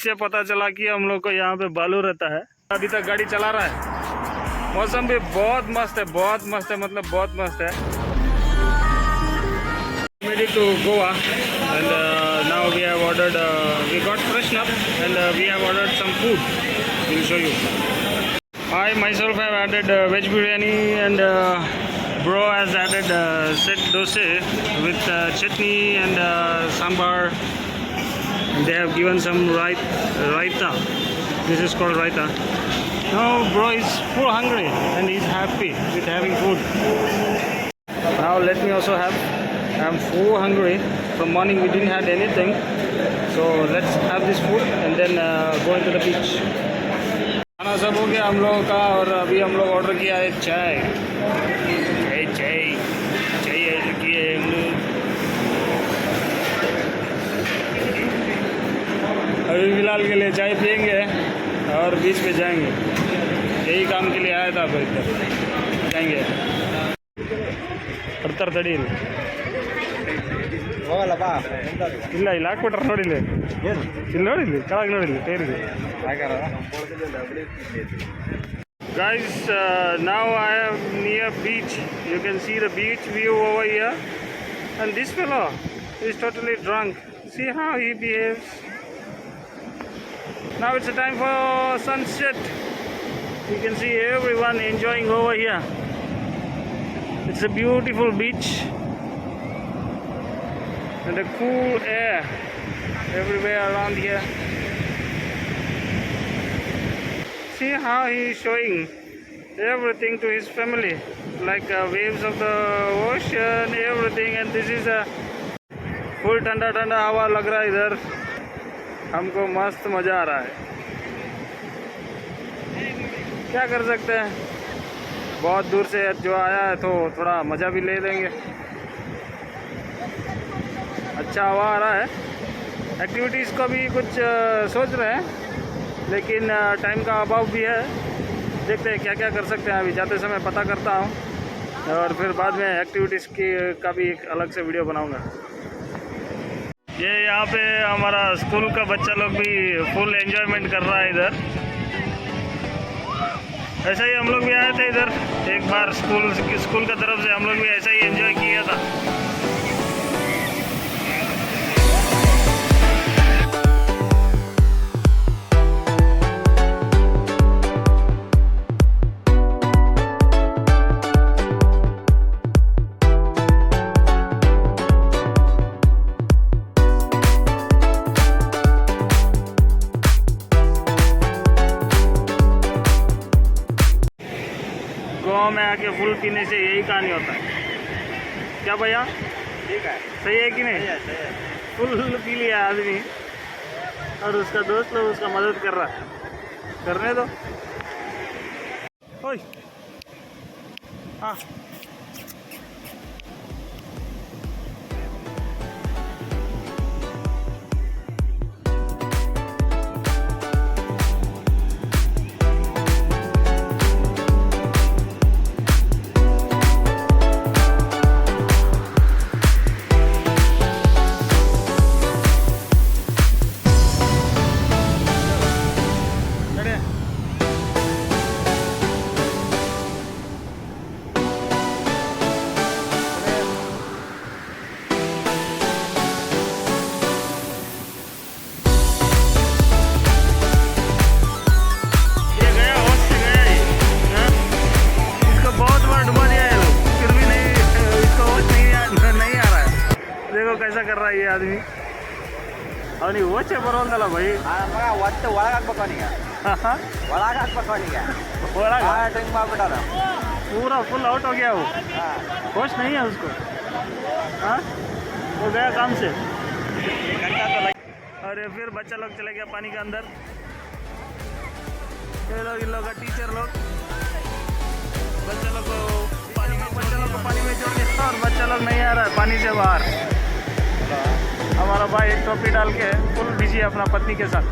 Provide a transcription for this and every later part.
इससे पता चला कि हम लोग को यहाँ पे बालू रहता है। अभी तक गाड़ी चला रहा है। मौसम भी बहुत मस्त है, बहुत मस्त है, मतलब बहुत मस्त है। Ready to Goa and now we have ordered, we got freshened up and we have ordered some food. We'll show you. I myself have added veg biryani and bro has added set dosa with chutney and sambar. And they have given some raita. This is called raita. Now bro is full hungry and he's happy with having food. Now let me also have. I'm full hungry. From morning we didn't have anything, so let's have this food and then go into the beach. खाना सब हो गया हम लोगों का और अभी हम लोग ऑर्डर किया है चाय। चाय ऐसे किए हम लोग। अभी फिलहाल के लिए चाय पियेंगे और बीच पे जाएंगे। यही काम के लिए आया था अब इधर जाएंगे। तड़ी ಇಲ್ಲ ಇಲ್ಲಿ ಹಾಕ್ಬಿಟ್ರೆ ನೋಡಿಲ್ಲ ಇಲ್ಲಿ ನೋಡಿಲ್ಲ ಕೆಳಗೆ ನೋಡಿಲ್ಲ ಟೈರಿಗೆ guys now I am near beach. You can see the beach view over here and this fellow is totally drunk. See how he behaves. Now it's a time for sunset. You can see everyone enjoying over here. It's a beautiful beach and the cool air everywhere around here. See how he is showing everything to his family, like waves of the ocean, everything. And this is a full ठंडा ठंडा हवा लग रहा है इधर। हमको मस्त मज़ा आ रहा है। क्या कर सकते हैं, बहुत दूर से जो आया है तो थोड़ा मज़ा भी ले लेंगे। अच्छा हवा आ रहा है। एक्टिविटीज़ का भी कुछ सोच रहे हैं लेकिन टाइम का अभाव भी है। देखते हैं क्या क्या कर सकते हैं। अभी जाते समय पता करता हूँ और फिर बाद में एक्टिविटीज़ की का भी एक अलग से वीडियो बनाऊँगा। ये यहाँ पे हमारा स्कूल का बच्चा लोग भी फुल एंजॉयमेंट कर रहा है इधर। ऐसा ही हम लोग भी आए थे इधर एक बार स्कूल का तरफ से। हम लोग भी ऐसा ही एंजॉय किया था। गाँव में आके फुल पीने से यही कहानी होता है। क्या भैया ठीक है, सही है कि नहीं? सही है। फुल पी लिया आदमी और उसका दोस्त लोग उसका मदद कर रहा है। करने दो। ओए हाँ कैसा कर रहा है ये आदमी। ಅವನಿ ಓಚೆ ಬರೋಲ್ದಲ್ಲ ಭೈ ಮಗ ಒಟ್ಟು ಒಳಗೆ ಹಾಕ್ಬೇಕು ಅವನಿಗೆ ಒಳಗೆ ಹಾಕ್ಬೇಕು ಅವನಿಗೆ ಒಳಗೆ ಡ್ರಿಂಕ್ ಮಾಡ್ಬಿಟ್ಟಾರ पूरा फुल आउट हो गया वो। होश नहीं है उसको। हाँ वो गया काम से। और फिर बच्चा लोग चले गया पानी के अंदर। ये लोग इन लोग का टीचर लोग बच्चा लोग को पानी में जोड़ के और बच्चा लोग नहीं आ रहा है पानी से बाहर। हमारा भाई एक टोपी डाल के फुल बिजी है अपना पत्नी के साथ।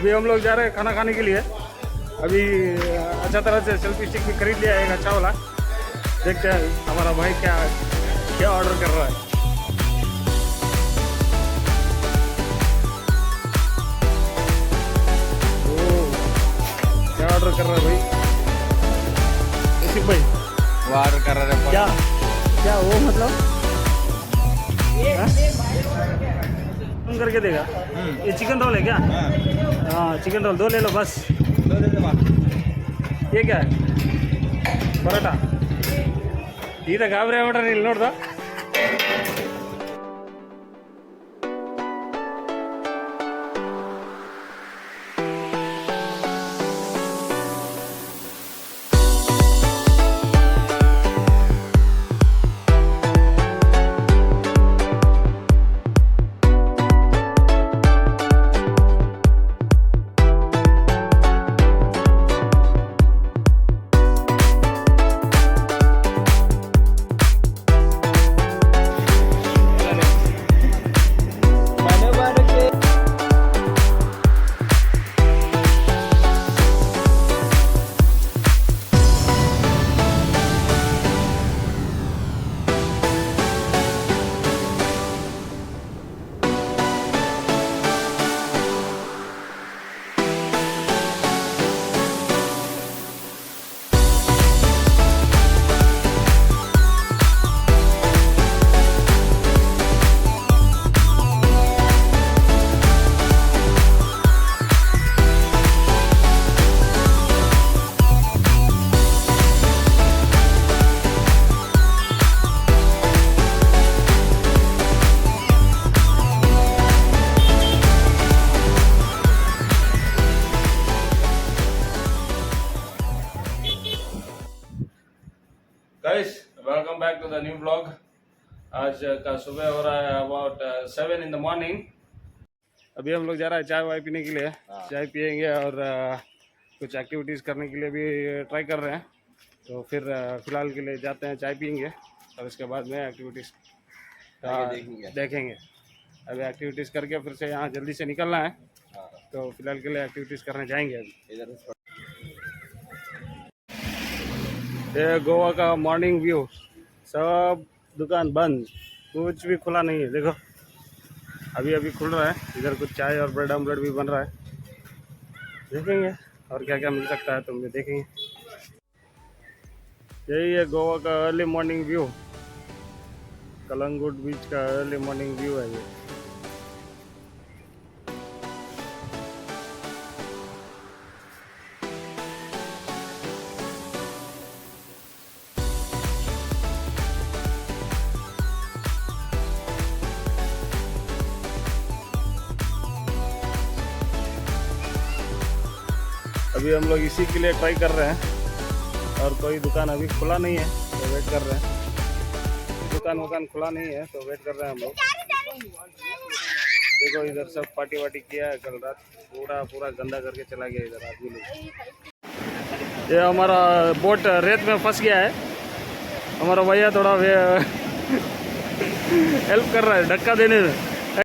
अभी हम लोग जा रहे हैं खाना खाने के लिए। अभी अच्छा तरह से सेल्फी स्टिक भी खरीद लिया है एक अच्छा वाला। देखते हैं हमारा भाई क्या क्या ऑर्डर कर रहा है। क्या ऑर्डर कर रहा है भाई भाई? वो ऑर्डर कर रहे हैं क्या क्या वो मतलब कम करके देगा? ये चिकन रोल है क्या? हाँ चिकन रोल 2 ले लो बस। ये क्या है? पराठा ಈಗ ಗಾಬರಿ ಆಗ್ಬಿಟ್ರೆ ಇಲ್ಲಿ ನೋಡ್ದ. Guys welcome back to the new blog. आज का सुबह हो रहा है अबाउट 7 in the morning। अभी हम लोग जा रहे हैं चाय वाय पीने के लिए। चाय पियेंगे और कुछ एक्टिविटीज़ करने के लिए भी ट्राई कर रहे हैं। तो फिर फ़िलहाल के लिए जाते हैं, चाय पियेंगे और उसके बाद में एक्टिविटीज़ देखेंगे। अभी एक्टिविटीज़ करके फिर से यहाँ जल्दी से निकलना है। तो फिलहाल के लिए एक्टिविटीज़ करने जाएंगे अभी। ये गोवा का मॉर्निंग व्यू, सब दुकान बंद, कुछ भी खुला नहीं है। देखो अभी अभी खुल रहा है। इधर कुछ चाय और ब्रेड ऑमलेट भी बन रहा है। देखेंगे और क्या क्या मिल सकता है, तुम भी देखेंगे। यही है गोवा का अर्ली मॉर्निंग व्यू, कलंगुट बीच का अर्ली मॉर्निंग व्यू है ये। अभी हम लोग इसी के लिए ट्राई कर रहे हैं और कोई दुकान अभी खुला नहीं है तो वेट कर रहे हैं। दुकान खुला नहीं है तो वेट कर रहे हैं हम लोग। देखो इधर सब पार्टी वार्टी किया है कल रात, पूरा गंदा करके चला गया इधर आदमी लोग। ये हमारा बोट रेत में फंस गया है। हमारा भैया थोड़ा हेल्प कर रहा है धक्का देने में।